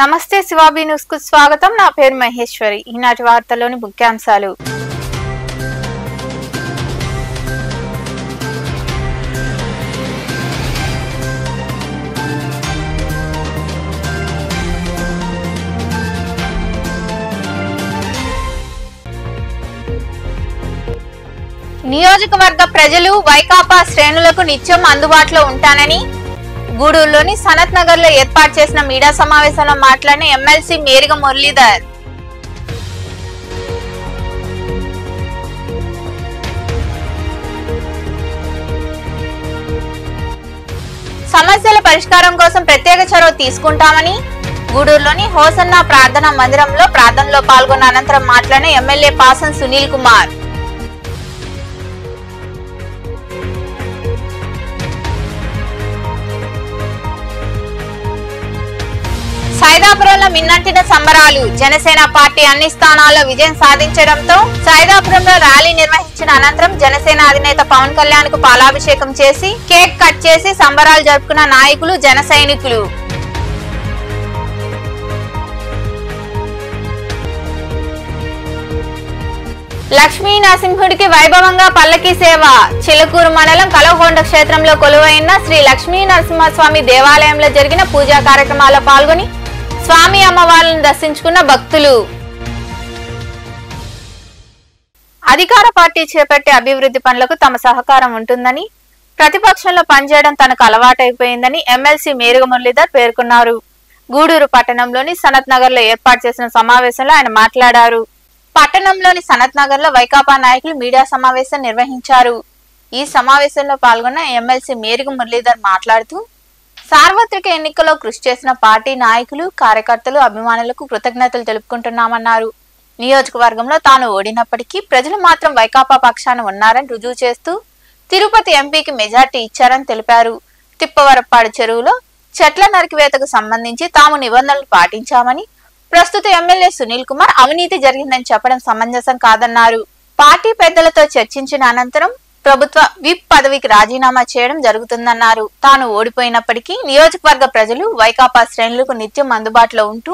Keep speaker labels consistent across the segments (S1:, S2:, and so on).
S1: నమస్తే శివాబీ న్యూస్ కు స్వాగతం. నా పేరు మహేశ్వరి. ఈనాటి వార్తల్లోని ముఖ్యాంశాలు. నియోజకవర్గ ప్రజలు వైకాపా శ్రేణులకు నిత్యం అందుబాటులో ఉంటానని గూడూరులోని సనత్ నగర్ లో ఏర్పాటు చేసిన మీడియా సమావేశంలో మాట్లాడిన ఎమ్మెల్సీ మేరిగ మురళీధర్. సమస్యల పరిష్కారం కోసం ప్రత్యేక చొరవ తీసుకుంటామని గూడూరులోని హోసన్న ప్రార్థనా మందిరంలో ప్రార్థనలో పాల్గొన్న అనంతరం మాట్లాడిన ఎమ్మెల్యే పాసం సునీల్ కుమార్. సైదాపురంలో మిన్నంటిన సంబరాలు. జనసేన పార్టీ అన్ని స్థానాల్లో విజయం సాధించడంతో సైదాపురంలో ర్యాలీ నిర్వహించిన అనంతరం జనసేన అధినేత పవన్ కళ్యాణ్ కు పాలాభిషేకం చేసి కేక్ కట్ చేసి సంబరాలు జరుపుకున్న నాయకులు జన సైనికులు. లక్ష్మీ నరసింహుడికి వైభవంగా పల్లకీ సేవ. చిలుకూరు మండలం కలవకొండ క్షేత్రంలో కొలువైన శ్రీ లక్ష్మీ నరసింహస్వామి దేవాలయంలో జరిగిన పూజా కార్యక్రమాల్లో పాల్గొని స్వామి అమ్మవార్లను దర్శించుకున్న భక్తులు. అధికార పార్టీ చేపట్టే అభివృద్ధి పనులకు తమ సహకారం ఉంటుందని, ప్రతిపక్షంలో పనిచేయడం తనకు అలవాటైపోయిందని ఎమ్మెల్సీ మేరిగ మురళీధర్ పేర్కొన్నారు. గూడూరు పట్టణంలోని సనత్ నగర్ లో ఏర్పాటు చేసిన సమావేశంలో ఆయన మాట్లాడారు. పట్టణంలోని సనత్ నగర్ లో వైకాపా నాయకులు మీడియా సమావేశం నిర్వహించారు. ఈ సమావేశంలో పాల్గొన్న ఎమ్మెల్సీ మేరిగ మురళీధర్ మాట్లాడుతూ సార్వత్రిక ఎన్నికల్లో కృషి చేసిన పార్టీ నాయకులు, కార్యకర్తలు, అభిమానులకు కృతజ్ఞతలు తెలుపుకుంటున్నామన్నారు. నియోజకవర్గంలో తాను ఓడినప్పటికీ ప్రజలు మాత్రం వైకాపా పక్షాన ఉన్నారని రుజువు చేస్తూ తిరుపతి ఎంపీకి మెజార్టీ ఇచ్చారని తెలిపారు. తిప్పవరప్పాడు చెరువులో చెట్ల నరికివేతకు సంబంధించి తాము నిబంధనలు పాటించామని, ప్రస్తుత ఎమ్మెల్యే సునీల్ కుమార్ అవినీతి జరిగిందని చెప్పడం సమంజసం కాదన్నారు. పార్టీ పెద్దలతో చర్చించిన అనంతరం ప్రభుత్వ విప్ పదవికి రాజీనామా చేయడం జరుగుతుందన్నారు. తాను ఓడిపోయినప్పటికీ నియోజకవర్గ ప్రజలు వైకాపా శ్రేణులకు నిత్యం అందుబాటులో ఉంటూ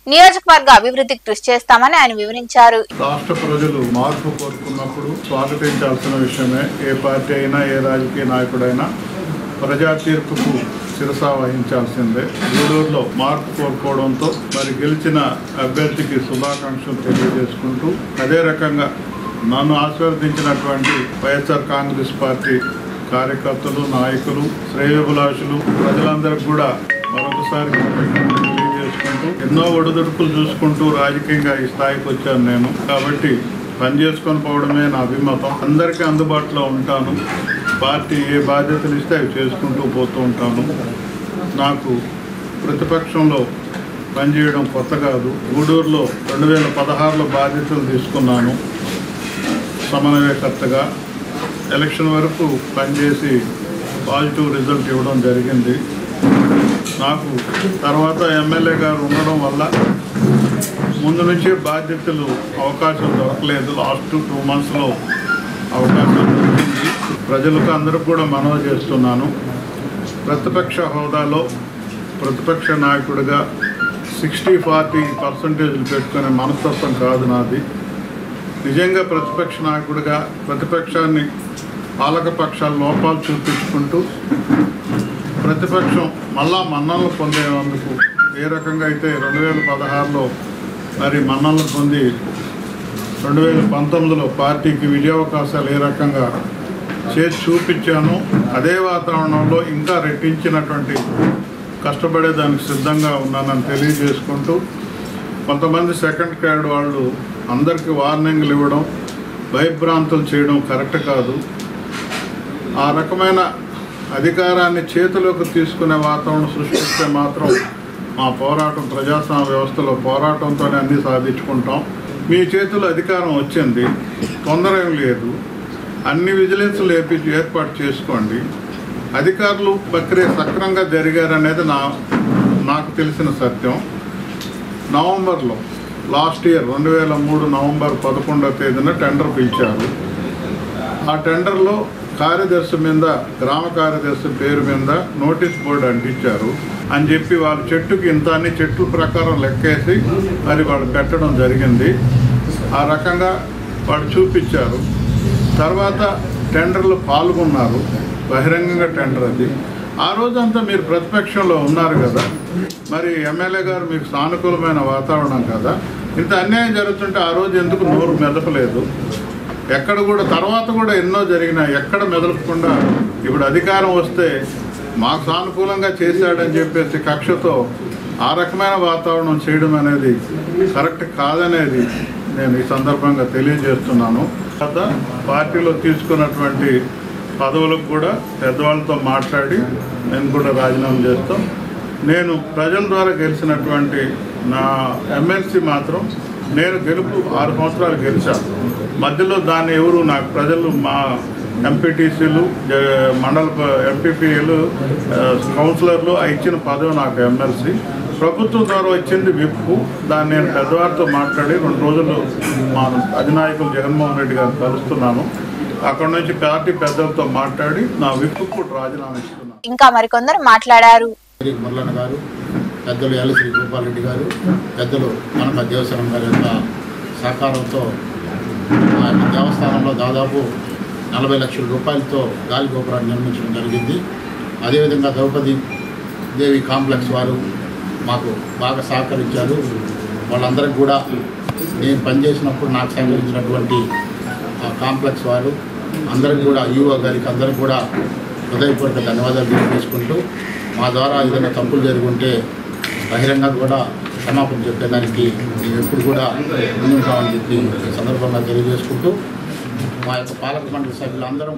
S1: నియోజకవర్గ అభివృద్ధికి కృషి చేస్తామని ఆయన వివరించారు.
S2: రాష్ట్ర ప్రజలు మార్పు కోరుకున్నప్పుడు స్వాగతించాల్సిన విషయమే. ఏ పార్టీ అయినా, ఏ రాజకీయ నాయకుడైనా ప్రజా తీర్పుకు శిరస వహించాల్సిందే. గూడూరులో మార్పు కోరుకోవడంతో మరి గెలిచిన అభ్యర్థికి శుభాకాంక్షలు తెలియజేసుకుంటూ, అదే రకంగా నన్ను ఆశీర్వదించినటువంటి వైఎస్ఆర్ కాంగ్రెస్ పార్టీ కార్యకర్తలు, నాయకులు, శ్రేయోభిలాషులు ప్రజలందరికీ కూడా మరొకసారి తెలియజేసుకుంటూ, ఎన్నో ఒడిదుడుకులు చూసుకుంటూ రాజకీయంగా ఈ స్థాయికి వచ్చాను నేను. కాబట్టి పని చేసుకొని పోవడమే నా అభిమతం. అందరికీ అందుబాటులో ఉంటాను. పార్టీ ఏ బాధ్యతలు ఇస్తే అవి చేసుకుంటూ పోతూ ఉంటాను. నాకు ప్రతిపక్షంలో పనిచేయడం కొత్త కాదు. గూడూరులో 2016లో బాధ్యతలు తీసుకున్నాను సమన్వయకర్తగా. ఎలక్షన్ వరకు పనిచేసి పాజిటివ్ రిజల్ట్ ఇవ్వడం జరిగింది. నాకు తర్వాత ఎమ్మెల్యే గారు ఉండడం వల్ల ముందు నుంచి బాధ్యతలు అవకాశం దొరకలేదు. లాస్ట్ 2 monthsలో అవకాశం దొరికింది. ప్రజలకు అందరూ కూడా మనవి చేస్తున్నాను, ప్రతిపక్ష హోదాలో ప్రతిపక్ష నాయకుడిగా 60-40% పెట్టుకునే మనస్తత్వం కాదు నాది. నిజంగా ప్రతిపక్ష నాయకుడిగా ప్రతిపక్షాన్ని, పాలకపక్షాల లోపాలు చూపించుకుంటూ ప్రతిపక్షం మళ్ళా మన్ననలు పొందేందుకు ఏ రకంగా అయితే 2016లో మరి మన్ననలు పొంది 2019లో పార్టీకి విజయావకాశాలు ఏ రకంగా చేసి చూపించాను, అదే వాతావరణంలో ఇంకా రెట్టించినటువంటి కష్టపడేదానికి సిద్ధంగా ఉన్నానని తెలియజేసుకుంటూ, కొంతమంది సెకండ్ క్యాడ్ వాళ్ళు అందరికీ వార్నింగ్లు ఇవ్వడం, భయభ్రాంతులు చేయడం కరెక్ట్ కాదు. ఆ రకమైన అధికారాన్ని చేతిలోకి తీసుకునే వాతావరణం సృష్టిస్తే మాత్రం మా పోరాటం ప్రజాస్వామ్య వ్యవస్థలో పోరాటంతోనే అన్నీ సాధించుకుంటాం. మీ చేతిలో అధికారం వచ్చింది, తొందర ఏం లేదు. అన్ని విజిలెన్స్లు ఏర్పాటు చేసుకోండి. అధికారులు ప్రక్రియ సక్రమంగా జరిగారనేది నాకు తెలిసిన సత్యం. నవంబర్లో లాస్ట్ ఇయర్ 2003 నవంబర్ 11వ తేదీన టెండర్ పిలిచారు. ఆ టెండర్లో కార్యదర్శి మీద, గ్రామ కార్యదర్శి పేరు మీద నోటీస్ బోర్డు అంటించారు అని చెప్పి వాళ్ళు చెట్టుకి ఇంత అన్ని చెట్ల ప్రకారం లెక్కేసి మరి వాళ్ళు పెట్టడం జరిగింది. ఆ రకంగా వాళ్ళు చూపించారు. తర్వాత టెండర్లు పాల్గొన్నారు, బహిరంగంగా టెండర్ అది. ఆ రోజంతా మీరు ప్రతిపక్షంలో ఉన్నారు కదా, మరి ఎమ్మెల్యే గారు మీకు సానుకూలమైన వాతావరణం కదా, ఇంత అన్యాయం జరుగుతుంటే ఆ రోజు ఎందుకు నోరు మెదపలేదు? ఎక్కడ కూడా తర్వాత కూడా ఎన్నో జరిగినా ఎక్కడ మెదలకుండా ఇప్పుడు అధికారం వస్తే మాకు సానుకూలంగా చేశాడని చెప్పేసి కక్షతో ఆ రకమైన వాతావరణం చేయడం అనేది కరెక్ట్ కాదనేది నేను ఈ సందర్భంగా తెలియజేస్తున్నాను. తర్వాత పార్టీలో తీసుకున్నటువంటి పదవులకు కూడా పెద్దవాళ్ళతో మాట్లాడి నేను కూడా రాజీనామా చేస్తాం. నేను ప్రజల ద్వారా గెలిచినటువంటి నా ఎమ్మెల్సీ మాత్రం నేను గెలుపు 6 సంవత్సరాలు గెలిచాను. మధ్యలో దాన్ని ఎవరు నాకు ప్రజలు మా ఎంపీటీసీలు, మండల ఎంపీపీలు, కౌన్సిలర్లు ఇచ్చిన పదవి నాకు ఎమ్మెల్సీ. ప్రభుత్వం ద్వారా వచ్చింది విప్పు. దాన్ని నేను పెద్దవారితో మాట్లాడి 2 రోజులు మా అధినాయకులు జగన్మోహన్ రెడ్డి గారు కలుస్తున్నాను. అక్కడ నుంచి పార్టీ పెద్దలతో మాట్లాడి నా విప్పు కూడా రాజీనామా ఇస్తున్నాను.
S1: ఇంకా మరికొందరు మాట్లాడారు.
S3: మురళన్న గారు, పెద్దలు ఎల్శ్రీ గోపాల్ రెడ్డి గారు, పెద్దలు కనక దేవస్థానం గారి యొక్క సహకారంతో ఆ యొక్క దేవస్థానంలో దాదాపు 40 లక్షల రూపాయలతో గాలి గోపురాన్ని నిర్మించడం జరిగింది. అదేవిధంగా ద్రౌపది దేవి కాంప్లెక్స్ వారు మాకు బాగా సహకరించారు. వాళ్ళందరికీ కూడా నేను పనిచేసినప్పుడు నాకు సహకరించినటువంటి ఆ కాంప్లెక్స్ వారు అందరికీ కూడా, ఈఓ గారికి అందరికీ కూడా హృదయపూర్వక ధన్యవాదాలు తెలియజేసుకుంటూ, మా ద్వారా ఏదైనా తప్పులు జరుగుంటే బహిరంగ కూడా క్షమాపణ చెప్పేదానికి మేము ఎప్పుడు కూడా ముందుంటామని చెప్పి ఈ సందర్భంగా తెలియజేసుకుంటూ మా యొక్క పాలక మండలి సభ్యులందరం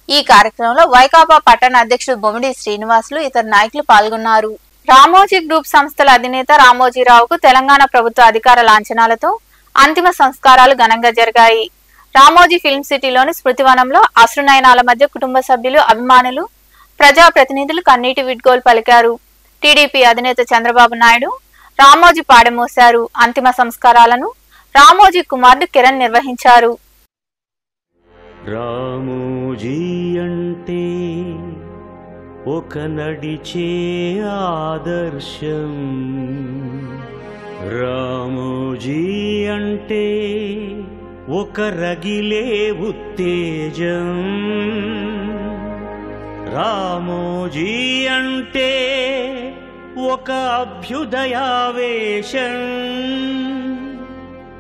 S1: ఈ కార్యక్రమంలో వైకాపా పట్టణ అధ్యక్షుడు బొమ్మిడి శ్రీనివాసులు, ఇతర నాయకులు పాల్గొన్నారు. రామోజీ గ్రూప్ సంస్థల అధినేత రామోజీరావుకు తెలంగాణ ప్రభుత్వ అధికార లాంఛనాలతో అంతిమ సంస్కారాలు ఘనంగా జరిగాయి. రామోజీ ఫిల్మ్ సిటీలోని స్మృతివనంలో అశ్రునయనాల మధ్య కుటుంబ సభ్యులు, అభిమానులు, ప్రజాప్రతినిధులు కన్నీటి విడ్గోలు పలికారు. టీడీపీ అధినేత చంద్రబాబు నాయుడు రామోజీ పాడమోశారు. అంతిమ సంస్కారాలను రామోజీ కుమారుడు కిరణ్ నిర్వహించారు.
S4: రామోజీ అంటే ఒక నడిచే ఆదర్శం, రామోజీ అంటే ఒక రగిలే ఉత్తేజం, రామోజీ అంటే ఒక అభ్యుదయావేశం,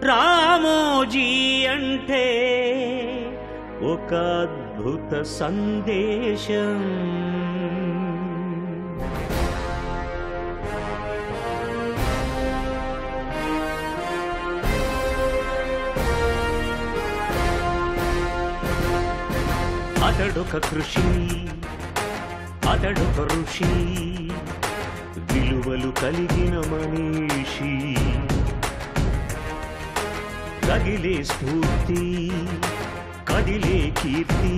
S4: రామోజీ అంటే ఒక అద్భుత సందేశం. అతడొక కృషి, అతడొక ఋషి, విలువలు కలిగిన మనిషి, రగిలే స్ఫూర్తి, కదిలే కీర్తి,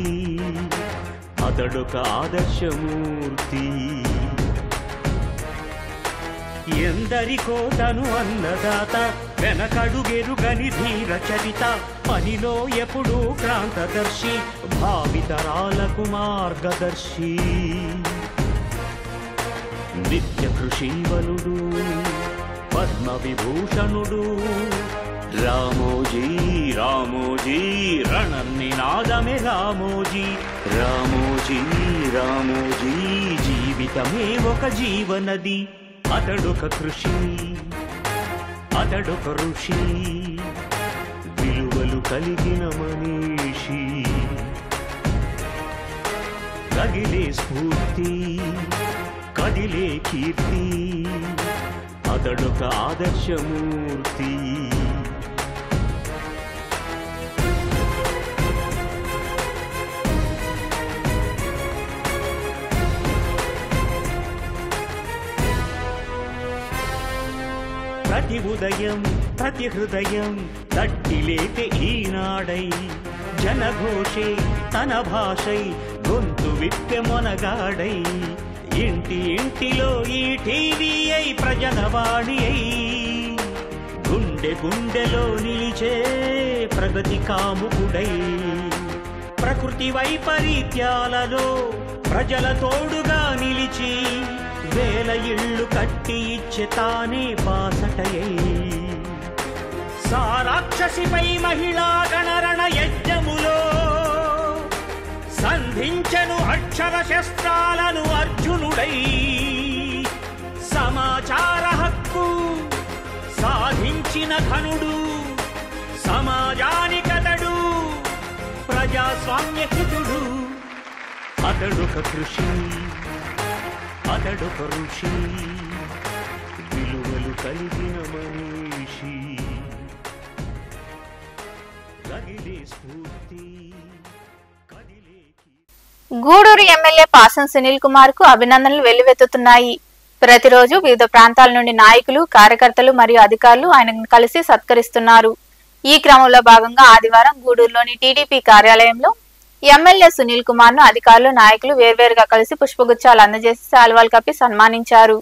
S4: అతడొక ఆదర్శమూర్తి. ఎందరికో తను అన్నదాత, వెనకడుగెరుగని ధీర చరిత, పనిలో ఎప్పుడూ క్రాంతదర్శి, భావితరాలకు మార్గదర్శి, నిత్య కృషీవలుడు, పద్మ విభూషణుడు, రామోజీ రామోజీ రణనినాదమే రామోజీ, రామోజీ రామోజీ జీవితమే ఒక జీవనది. అతడొక కృషి, అతడొక ఋషి, విలువలు కలిగిన మనిషి, రగిలే స్ఫూర్తి, కదిలే కీర్తి, అతడొక ఆదర్శమూర్తి. ప్రతి ఉదయం ప్రతి హృదయం తట్టిలేతే ఈనాడై, జనఘోషే తన భాషై గొంతు విప్పె మొనగాడై, ఇంటి ఇంటిలో ఈ టీవీ అయి ప్రజలవాణి అయి, గుండె గుండెలో నిలిచే ప్రగతి కాముకుడై, ప్రకృతి వైపరీత్యాలలో ప్రజల తోడుగా నిలిచి వేల ఇళ్ళు కట్టి ఇచ్చే తానే బాసటయై సారాక్షసిపై మహిళా గణరణ యజ్ఞములో సంధించెను అక్షర శస్త్రాలను అర్జునుడై సమాచార హక్కు సాధించిన ఘనుడు సమాజానికతడు ప్రజాస్వామ్య హితుడు అతడొక కృషి అతడొక ఋషి విలువలు కలిగిన మనిషి రగిలే స్ఫూర్తి
S1: గూడూరు ఎమ్మెల్యే పాసం సునీల్ కుమార్ కు అభినందనలు వెల్లువెత్తుతున్నాయి. ప్రతిరోజు వివిధ ప్రాంతాల నుండి నాయకులు, కార్యకర్తలు మరియు అధికారులు ఆయనను కలిసి సత్కరిస్తున్నారు. ఈ క్రమంలో భాగంగా ఆదివారం గూడూరులోని టీడీపీ కార్యాలయంలో ఎమ్మెల్యే సునీల్ కుమార్ ను అధికారులు, నాయకులు వేర్వేరుగా కలిసి పుష్పగుచ్చాలు అందజేసి శాలువాలు కప్పి సన్మానించారు.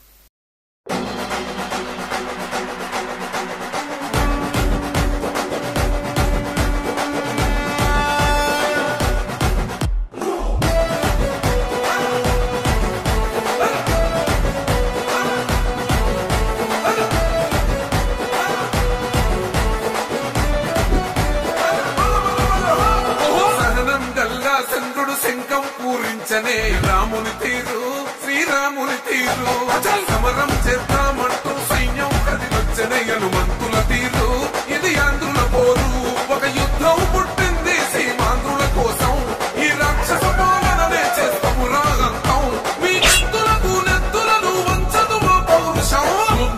S5: రాముని తీరు శ్రీరాముని తీరు సమరం చేద్దామంటూ సైన్యం కదిలొచ్చనే హనుమంతుల తీరు ఇది ఆంధ్రుల పోరు ఒక యుద్ధం పుట్టింది సీమాంధ్రుల కోసం ఈ రాక్షస పాలననే చేస్తాము రాగంతం మీ నెత్తులకు నెత్తులను వంచదు మా పౌరుషం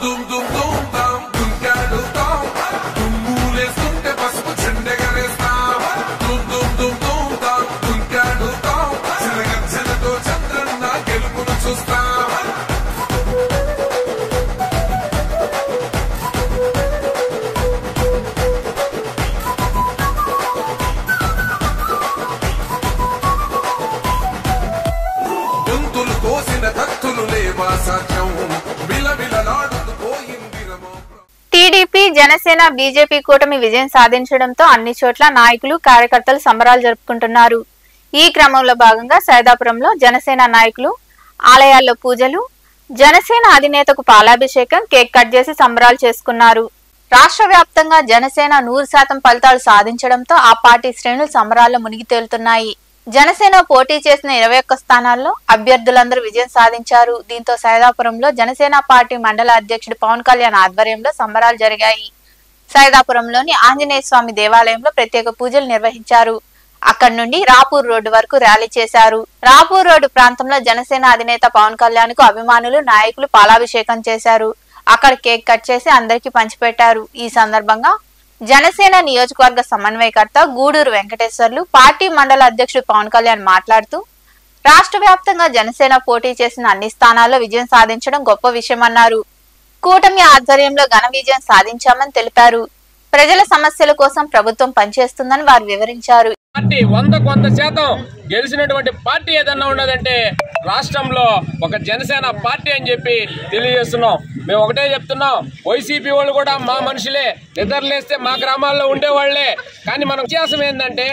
S5: దుమ్ దుమ్ దుమ్ దుమ్ దుంకాడుతాం దుమ్ములేస్తుంటే పసుపు చెండెగరేస్తాం దుమ్ దుమ్ దుమ్ దుమ్ దుంకాడుతాం చంద్రన్న గెలుపును చూస్తా గొంతులు కోసిన కత్తులు లేవా సాధ్యం విలవిలలాడుతూ పోయింది రమో.
S1: టీడీపీ, జనసేన, బీజేపీ కూటమి విజయం సాధించడంతో అన్ని చోట్ల నాయకులు, కార్యకర్తలు సంబరాలు జరుపుకుంటున్నారు. ఈ క్రమంలో భాగంగా సైదాపురంలో జనసేన నాయకులు ఆలయాల్లో పూజలు, జనసేన అధినేతకు పాలాభిషేకం, కేక్ కట్ చేసి సంబరాలు చేసుకున్నారు. రాష్ట్ర వ్యాప్తంగా జనసేన 100% ఫలితాలు సాధించడంతో ఆ పార్టీ శ్రేణులు సంబరాల్లో మునిగి తేలుతున్నాయి. జనసేన పోటీ చేసిన 21 స్థానాల్లో అభ్యర్థులందరూ విజయం సాధించారు. దీంతో సైదాపురంలో జనసేన పార్టీ మండల అధ్యక్షుడు పవన్ కళ్యాణ్ ఆధ్వర్యంలో సంబరాలు జరిగాయి. సైదాపురంలోని ఆంజనేయ స్వామి దేవాలయంలో ప్రత్యేక పూజలు నిర్వహించారు. అక్కడి నుండి రాపూర్ రోడ్డు వరకు ర్యాలీ చేశారు. రాపూర్ రోడ్డు ప్రాంతంలో జనసేన అధినేత పవన్ కళ్యాణ్ కు అభిమానులు, నాయకులు పాలాభిషేకం చేశారు. అక్కడ కేక్ కట్ చేసి అందరికీ పంచిపెట్టారు. ఈ సందర్భంగా జనసేన నియోజకవర్గ సమన్వయకర్త గూడూరు వెంకటేశ్వర్లు, పార్టీ మండల అధ్యక్షుడు పవన్ కళ్యాణ్ మాట్లాడుతూ రాష్ట్ర వ్యాప్తంగా జనసేన పోటీ చేసిన అన్ని స్థానాల్లో విజయం సాధించడం గొప్ప విషయమన్నారు. కూటమి ఆధ్వర్యంలో ఘన విజయం సాధించామని తెలిపారు. ప్రజల సమస్యల కోసం ప్రభుత్వం పనిచేస్తుందని వారు వివరించారు.
S6: పార్టీ 100% గెలిచినటువంటి పార్టీ ఏదన్నా ఉన్నదంటే రాష్ట్రంలో ఒక జనసేన పార్టీ అని చెప్పి తెలియజేస్తున్నాం. మేము ఒకటే చెప్తున్నాం, వైసీపీ వాళ్ళు కూడా మా మనుషులే, నిద్రలేస్తే మా గ్రామాల్లో ఉండేవాళ్లే. కానీ మన వ్యత్యాసం ఏంటంటే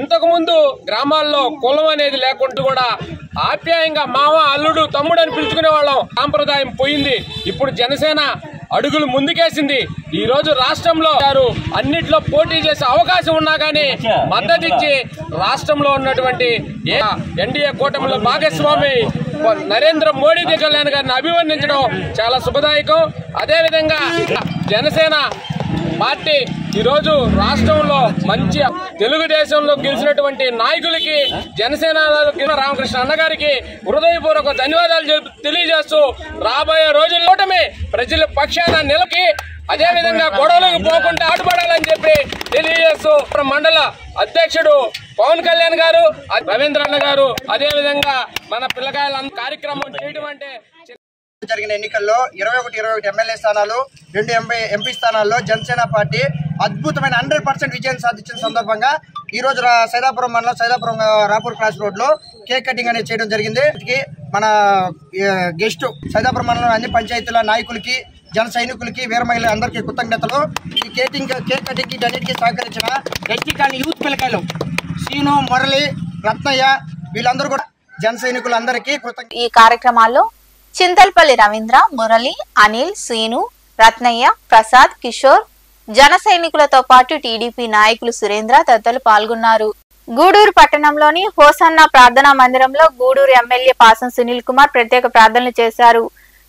S6: ఇంతకు ముందు గ్రామాల్లో కులం అనేది లేకుండా కూడా ఆప్యాయంగా మామ, అల్లుడు, తమ్ముడు అని పిలుచుకునే వాళ్ళం. సాంప్రదాయం పోయింది. ఇప్పుడు జనసేన అడుగులు ముందుకేసింది. ఈ రోజు రాష్ట్రంలో అన్నిట్లో పోటీ చేసే అవకాశం ఉన్నా కానీ మద్దతు ఇచ్చి రాష్ట్రంలో ఉన్నటువంటి ఎన్డీఏ కూటమిలో భాగస్వామి నరేంద్ర మోడీ కళ్యాణ్ గారిని అభివర్ణించడం చాలా శుభదాయకం. అదేవిధంగా జనసేన పార్టీ ఈరోజు రాష్ట్రంలో మంచి తెలుగుదేశంలో గెలిచినటువంటి నాయకులకి, జనసేన రామకృష్ణ అన్నగారికి హృదయపూర్వక ధన్యవాదాలు తెలియజేస్తూ రాబోయే రోజుల్లో ప్రజల పక్షాన నిలకి అదేవిధంగా గొడవలకు పోకుండా ఆటపడాలని చెప్పి తెలియజేస్తూ మండల అధ్యక్షుడు పవన్ కళ్యాణ్ గారు, రవీంద్ర అన్న గారు, అదేవిధంగా మన పిల్లకాయల కార్యక్రమం చేయడం అంటే
S7: జరిగిన ఎన్నికల్లో 21 ఎమ్మెల్యే స్థానాలు, 2 ఎంపీ స్థానాల్లో జనసేన పార్టీ అద్భుతమైన 100% విజయం సాధించిన సందర్భంగా ఈ రోజు సైదాపురం మండలం సైదాపురం రాపూర్ క్రాస్ రోడ్ లో కేక్ కటింగ్ అనేది చేయడం జరిగింది. మన గెస్ట్ సైదాపురం మండలం అన్ని పంచాయతీల నాయకులకి, జన సైనికులకి, వీర మహిళలు అందరికీ కృతజ్ఞతలు. ఈ కేక్ కటింగ్ అన్నిటికీ సహకరించిన ఎస్టీ కాలనీ యూత్ పిల్లకాయలు సీను, మురళి, రత్నయ్య వీళ్ళందరూ కూడా జన సైనికులందరికీ
S1: ఈ కార్యక్రమాల్లో చింతల్పల్లి రవీంద్ర, మురళి, అనిల్, సీను, రత్నయ్య, ప్రసాద్, కిషోర్, జన సైనికులతో పాటు టీడీపీ నాయకులు సురేంద్ర తదితరులు పాల్గొన్నారు. గూడూరు పట్టణంలోని హోసన్న ప్రార్థనా మందిరంలో గూడూరు ఎమ్మెల్యే పాసం సునీల్ కుమార్ ప్రత్యేక ప్రార్థనలు చేశారు.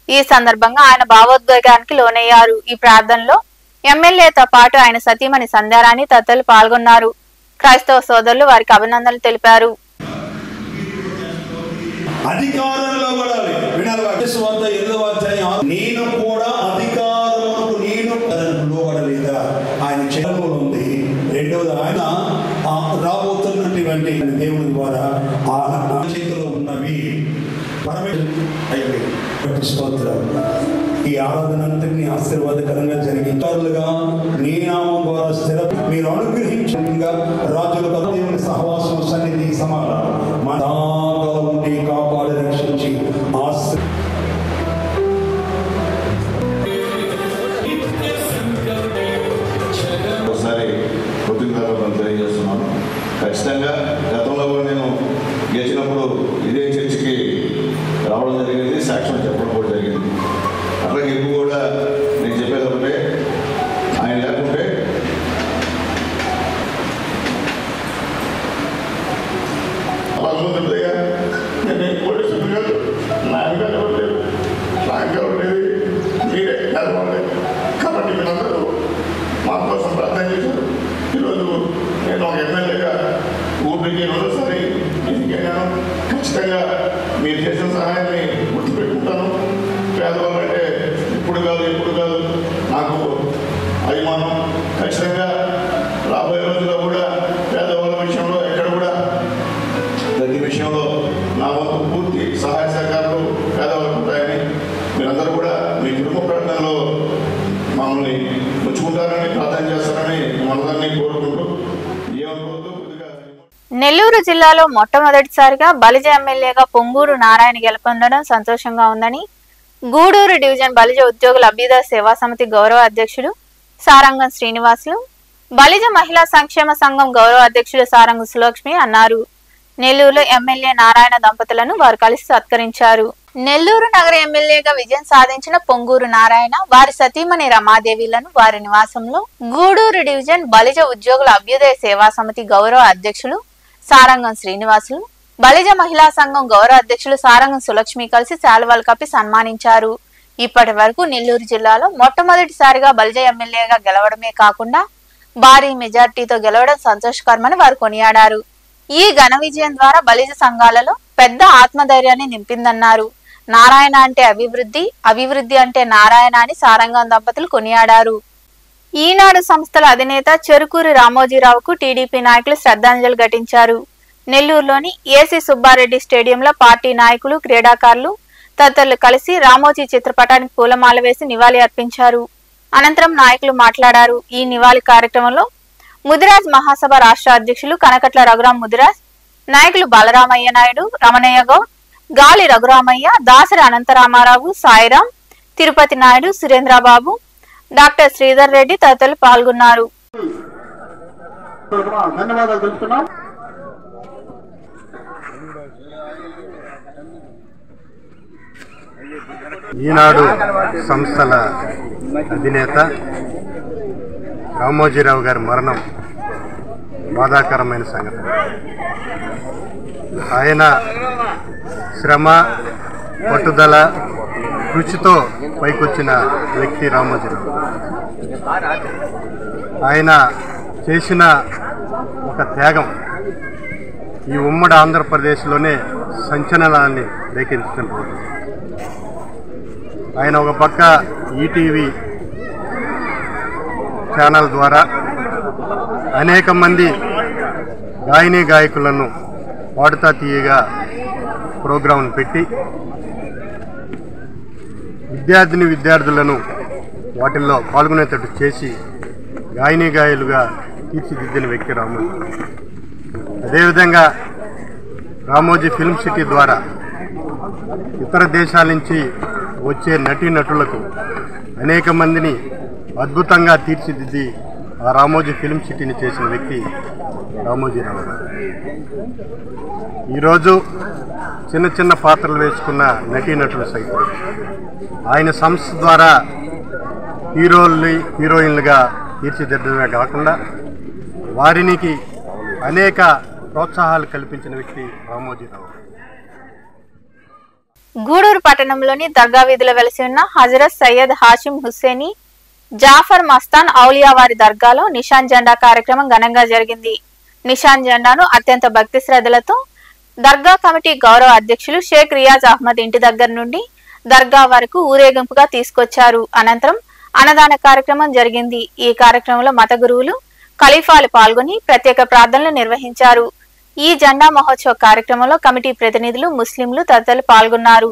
S1: ఈ సందర్భంగా ఆయన భావోద్వేగానికి లోనయ్యారు. ఈ ప్రార్థనలో ఎమ్మెల్యేతో పాటు ఆయన సతీమణి సంధ్యారాణి తదితరులు పాల్గొన్నారు. క్రైస్తవ సోదరులు వారికి అభినందనలు తెలిపారు.
S8: అధికారంలో పడాలి. నేను కూడా అధికారములకు నేను లోబడలేదా ఆయన చెల్లెలు ఉంది. రెండవది ఆయన రాబోతున్నటువంటి దేవుని ద్వారా ఆ చేతిలో ఉన్నవి ఈ ఆరాధన అంతటినీ ఆశీర్వాదకరంగా జరిగించారుగా నీ నామం ద్వారా స్థిర మీరు అనుగ్రహించగా రాజుల దేవుని సహవాసం సన్నిధి సమాధానం ఉండి కాపాడి రక్షించి
S9: ఒకసారి కృతజ్ఞతలు తెలియజేస్తున్నాను. ఖచ్చితంగా గతంలో కూడా నేను గెలిచినప్పుడు ఇదే చర్చికి రావడం జరిగింది, సాక్ష్యం చెప్పడం కూడా జరిగింది. అట్లాగే ఇప్పుడు కూడా నేను చెప్పేది ఒకటే, ఆయన లేకుంటే భగవంతుడిగా నేను పోలీసులు కాదు, నాయకులు ఉండేది, నాయకులు ఉండేది మీరే కలవాలి. కాబట్టి మీరందరూ మా కోసం ప్రార్థన చేశారు. ఈరోజు నేను ఒక ఎమ్మెల్యేగా ఊపిరికి రెండోసారి ఎన్నికయ్యాను. ఖచ్చితంగా మీరు చేసిన సహాయాన్ని గుర్తుపెట్టుకుంటాను. పేదవాళ్ళు అంటే ఇప్పుడు కాదు నాకు అభిమానం. ఖచ్చితంగా రాబోయే రోజుల్లో కూడా పేదవాళ్ళ విషయంలో ఎక్కడ కూడా ప్రతి విషయంలో నా వంతు పూర్తి సహాయ సహకారాలు పేదవాళ్ళకు ఉంటాయని మీరందరూ కూడా మీ కుటుంబ ప్రార్థనలో మమ్మల్ని ఉంచుకుంటారని ప్రార్థన చేస్తారని మనందరినీ కోరుకుంటూ
S1: నెల్లూరు జిల్లాలో మొట్టమొదటిసారిగా బలిజ ఎమ్మెల్యేగా పొంగూరు నారాయణ గెలుపొందడం సంతోషంగా ఉందని గూడూరు డివిజన్ బలిజ ఉద్యోగుల అభ్యుదయ సేవా సమితి గౌరవ అధ్యక్షుడు సారంగం శ్రీనివాసులు, బలిజ మహిళా సంక్షేమ సంఘం గౌరవ అధ్యక్షుడు సారంగం సులక్ష్మి అన్నారు. నెల్లూరులో ఎమ్మెల్యే నారాయణ దంపతులను వారు కలిసి సత్కరించారు. నెల్లూరు నగర ఎమ్మెల్యేగా విజయం సాధించిన పొంగూరు నారాయణ వారి సతీమణి రమాదేవిలను వారి నివాసంలో గూడూరు డివిజన్ బలిజ ఉద్యోగుల అభ్యుదయ సేవా సమితి గౌరవ అధ్యక్షులు సారంగం శ్రీనివాసులు, బలిజ మహిళా సంఘం గౌరవ అధ్యక్షులు సారంగం సులక్ష్మి కలిసి శాలువాలు కప్పి సన్మానించారు. ఇప్పటి వరకు నెల్లూరు జిల్లాలో మొట్టమొదటిసారిగా బలిజ ఎమ్మెల్యేగా గెలవడమే కాకుండా భారీ మెజార్టీతో గెలవడం సంతోషకరమని వారు కొనియాడారు. ఈ ఘన విజయం ద్వారా బలిజ సంఘాలలో పెద్ద ఆత్మధైర్యాన్ని నింపిందన్నారు. నారాయణ అంటే అభివృద్ధి, అభివృద్ధి అంటే నారాయణ అని సారంగం దంపతులు కొనియాడారు. ఈనాడు సంస్థల అధినేత చెరుకూరి రామోజీరావుకు టీడీపీ నాయకులు శ్రద్ధాంజలి ఘటించారు. నెల్లూరులోని ఏసీ సుబ్బారెడ్డి స్టేడియంలో పార్టీ నాయకులు, క్రీడాకారులు తదితరులు కలిసి రామోజీ చిత్రపటానికి పూలమాల వేసి నివాళి అర్పించారు. అనంతరం నాయకులు మాట్లాడారు. ఈ నివాళి కార్యక్రమంలో ముదిరాజ్ మహాసభ రాష్ట్ర అధ్యక్షులు కనకట్ల రఘురాం ముదిరాజ్, నాయకులు బలరామయ్య నాయుడు, రమణయ్య గౌడ్, గాలి రఘురామయ్య, దాసరి అనంతరామారావు, సాయిరాం, తిరుపతి నాయుడు, సురేంద్రబాబు, డాక్టర్ శ్రీధర్ రెడ్డి తదితరులు పాల్గొన్నారు.
S10: ఈనాడు సంస్థల అధినేత రామోజీరావు గారి మరణం బాధాకరమైన సంగతి. ఆయన శ్రమ, పట్టుదల, కృషితో పైకొచ్చిన వ్యక్తి రామోజీరావు. ఆయన చేసిన ఒక త్యాగం ఈ ఉమ్మడి ఆంధ్రప్రదేశ్లోనే సంచలనాన్ని రేకెత్తించింది. ఆయన ఒక పక్క ఈటీవీ ఛానల్ ద్వారా అనేక మంది గాయని గాయకులను పాడుతా తీయగా ప్రోగ్రాంను పెట్టి విద్యార్థులను వాటిల్లో పాల్గొనేటట్టు చేసి గాయని గాయలుగా తీర్చిదిద్దిన వ్యక్తి రామోజీ. అదేవిధంగా రామోజీ ఫిల్మ్ సిటీ ద్వారా ఇతర దేశాల నుంచి వచ్చే నటీనటులకు అనేక మందిని అద్భుతంగా తీర్చిదిద్ది ఆ రామోజీ ఫిల్మ్ సిటీని చేసిన వ్యక్తి రామోజీరావు గారు. ఈరోజు చిన్న చిన్న పాత్రలు వేసుకున్న నటీనటులు సైతం ఆయన సంస్థ ద్వారా హీరోయిన్లుగా తీర్చిదిద్దడమే కాకుండా వారికి అనేక ప్రోత్సాహాలు కల్పించిన వ్యక్తి రామోజీరావు.
S1: గూడూరు పట్టణంలోని దర్గా వీధిలో వెలసి ఉన్న హజరత్ సయ్యద్ హాషిం హుస్సేని జాఫర్ మస్తాన్ ఔలియా వారి దర్గాలో నిషాన్ జెండా కార్యక్రమం ఘనంగా జరిగింది. నిషాన్ జెండాను అత్యంత భక్తి శ్రద్ధలతో దర్గా కమిటీ గౌరవ అధ్యక్షులు షేక్ రియాజ్ అహ్మద్ ఇంటి దగ్గర నుండి దర్గా వరకు ఊరేగింపుగా తీసుకొచ్చారు. అనంతరం అన్నదాన కార్యక్రమం జరిగింది. ఈ కార్యక్రమంలో మత గురువులు ఖలీఫాలు పాల్గొని ప్రత్యేక ప్రార్థనలు నిర్వహించారు. ఈ జెండా మహోత్సవ కార్యక్రమంలో కమిటీ ప్రతినిధులు, ముస్లింలు తదితరులు పాల్గొన్నారు.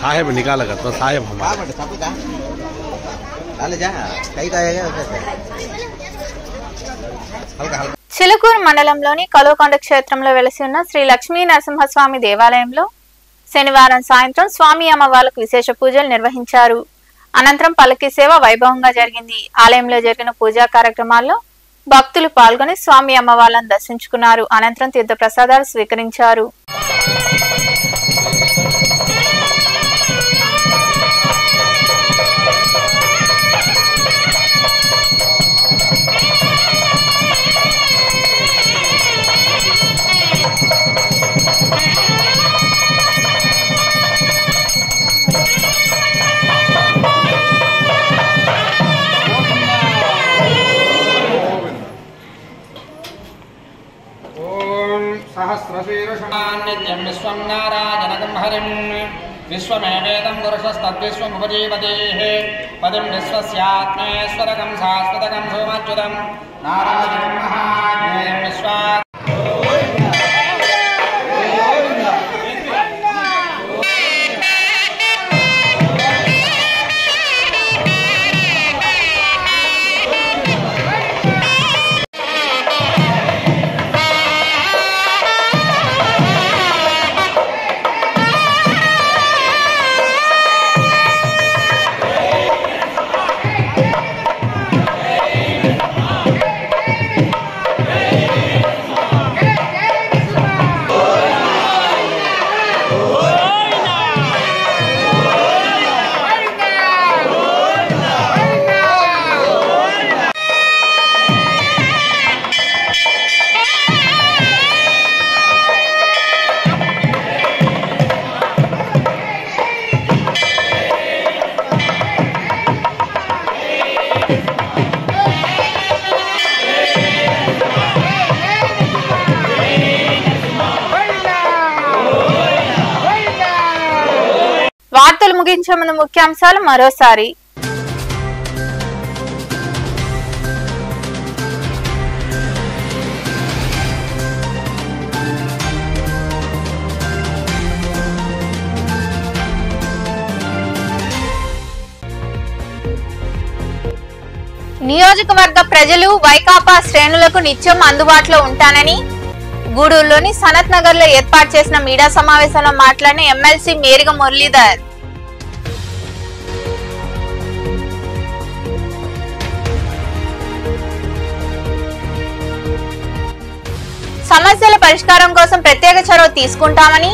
S11: साहेब निकालेगा तो साहेब हमारा
S1: చిలుకూరు మండలంలోని కలువకొండ క్షేత్రంలో వెలసి ఉన్న శ్రీ లక్ష్మీ నరసింహస్వామి దేవాలయంలో శనివారం సాయంత్రం స్వామి అమ్మవార్లకు విశేష పూజలు నిర్వహించారు. అనంతరం పల్లకి సేవ వైభవంగా జరిగింది. ఆలయంలో జరిగిన పూజా కార్యక్రమాల్లో భక్తులు పాల్గొని స్వామి అమ్మవార్లను దర్శించుకున్నారు. అనంతరం తీర్థ ప్రసాదాలు స్వీకరించారు.
S12: सहस्रशीर्षमान्यं विश्वं नारायणकं हरिं विश्वमेवेदं पुरुषस्तद्विश्वमुपजीवतेः पदं विश्वस्यात्मेश्वरकं शाश्वतकं सोमाच्युतं नारायणं महाज्ञेयं विश्वा వార్తలు ముగించే ముందు ముఖ్యాంశాలు మరోసారి. నియోజకవర్గ ప్రజలు వైకాపా శ్రేణులకు నిత్యం అందుబాటులో ఉంటానని
S1: గూడూరులోని సనత్ నగర్ లో ఏర్పాటు చేసిన మీడియా సమావేశంలో మాట్లాడిన ఎమ్మెల్సీ మేరిగ మురళీధర్ సమస్యల పరిష్కారం కోసం ప్రత్యేక చొరవ తీసుకుంటామని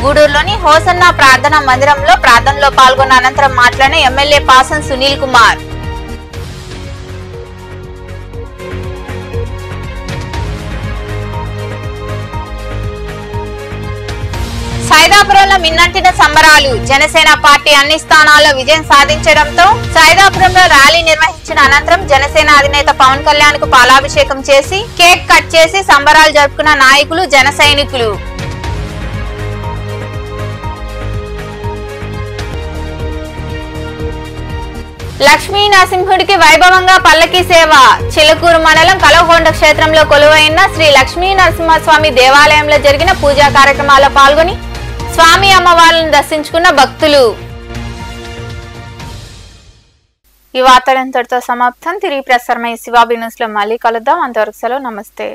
S1: గూడూరులోని హోసన్న ప్రార్థనా మందిరంలో ప్రార్థనలో పాల్గొన్న అనంతరం మాట్లాడిన ఎమ్మెల్యే పాసం సునీల్ కుమార్ సైదాపురంలో మిన్నంటిన సంబరాలు. జనసేన పార్టీ అన్ని స్థానాల్లో విజయం సాధించడంతో సైదాపురంలో ర్యాలీ నిర్వహించిన అనంతరం జనసేన అధినేత పవన్ కళ్యాణ్ కు పాలాభిషేకం చేసి కేక్ కట్ చేసి సంబరాలు జరుపుకున్న నాయకులు జన సైనికులు. లక్ష్మీ నరసింహుడికి వైభవంగా పల్లకి సేవ. చిలుకూరు మండలం కలవకొండ క్షేత్రంలో కొలువైన శ్రీ లక్ష్మీ నరసింహస్వామి దేవాలయంలో జరిగిన పూజా కార్యక్రమాల్లో పాల్గొని స్వామి అమ్మవార్లను దర్శించుకున్న భక్తులు. ఈ వార్తలు ఇంతటితో సమాప్తం. తిరిగి ప్రసారమై శివాబి న్యూస్ లో మళ్ళీ కలుద్దాం. అంతవరకు సెలవు. నమస్తే.